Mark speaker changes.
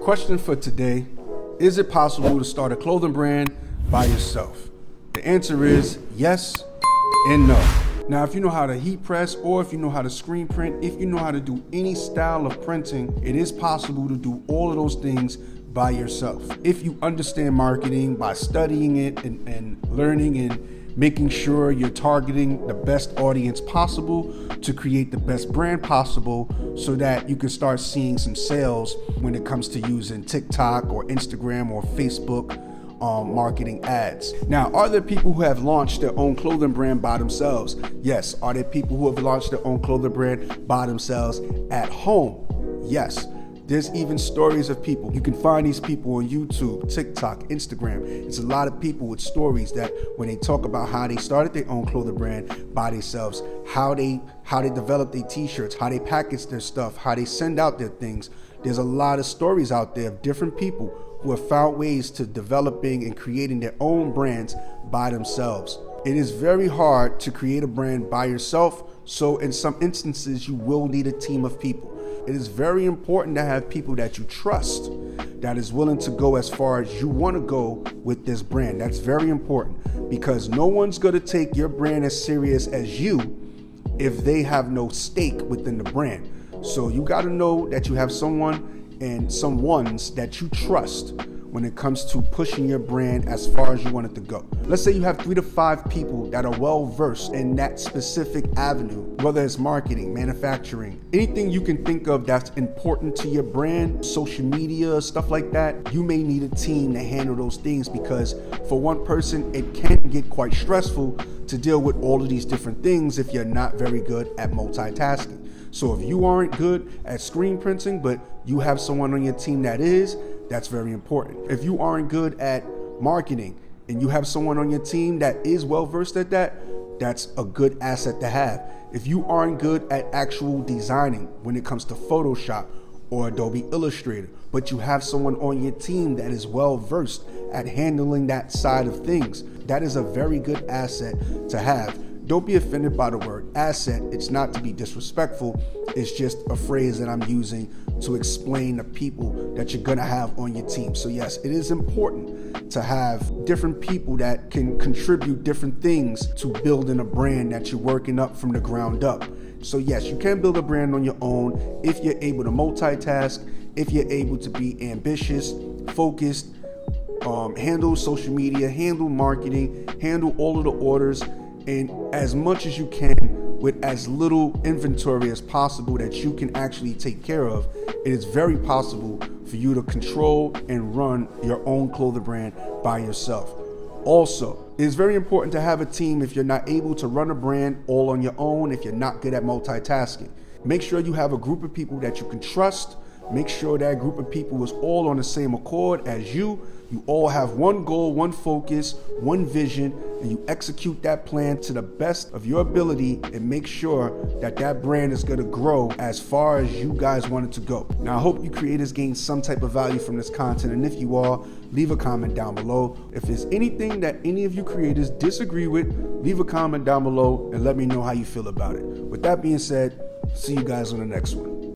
Speaker 1: question for today: is it possible to start a clothing brand by yourself? The answer is yes and no. Now, if you know how to heat press, or if you know how to screen print, if you know how to do any style of printing, it is possible to do all of those things by yourself. If you understand marketing by studying it and learning and making sure you're targeting the best audience possible to create the best brand possible, so that you can start seeing some sales when it comes to using TikTok or Instagram or Facebook marketing ads. Now, are there people who have launched their own clothing brand by themselves? Yes. Are there people who have launched their own clothing brand by themselves at home? Yes. There's even stories of people. You can find these people on YouTube, TikTok, Instagram. It's a lot of people with stories that when they talk about how they started their own clothing brand by themselves, how they developed their t-shirts, how they package their stuff, how they send out their things. There's a lot of stories out there of different people who have found ways to developing and creating their own brands by themselves. It is very hard to create a brand by yourself, so in some instances you will need a team of people. It is very important to have people that you trust, that is willing to go as far as you want to go with this brand. That's very important, because no one's going to take your brand as serious as you if they have no stake within the brand. So you got to know that you have someone and some ones that you trust when it comes to pushing your brand as far as you want it to go. Let's say you have 3 to 5 people that are well versed in that specific avenue, whether it's marketing, manufacturing, anything you can think of that's important to your brand, social media, stuff like that. You may need a team to handle those things, because for one person, it can get quite stressful to deal with all of these different things if you're not very good at multitasking. So if you aren't good at screen printing, but you have someone on your team that is, that's very important. If you aren't good at marketing and you have someone on your team that is well versed at that, that's a good asset to have. If you aren't good at actual designing when it comes to Photoshop or Adobe Illustrator, but you have someone on your team that is well versed at handling that side of things, that is a very good asset to have. Don't be offended by the word asset. It's not to be disrespectful. It's just a phrase that I'm using to explain the people that you're going to have on your team. So yes, it is important to have different people that can contribute different things to building a brand that you're working up from the ground up. So yes, you can build a brand on your own if you're able to multitask, if you're able to be ambitious, focused, handle social media, handle marketing, handle all of the orders, and as much as you can with as little inventory as possible that you can actually take care of. It is very possible for you to control and run your own clothing brand by yourself. Also, it is very important to have a team if you're not able to run a brand all on your own, if you're not good at multitasking. Make sure you have a group of people that you can trust. Make sure that group of people is all on the same accord as you. You all have one goal, one focus, one vision, and you execute that plan to the best of your ability and make sure that that brand is going to grow as far as you guys want it to go. Now, I hope you creators gain some type of value from this content, and if you are, leave a comment down below. If there's anything that any of you creators disagree with, leave a comment down below and let me know how you feel about it. With that being said, see you guys on the next one.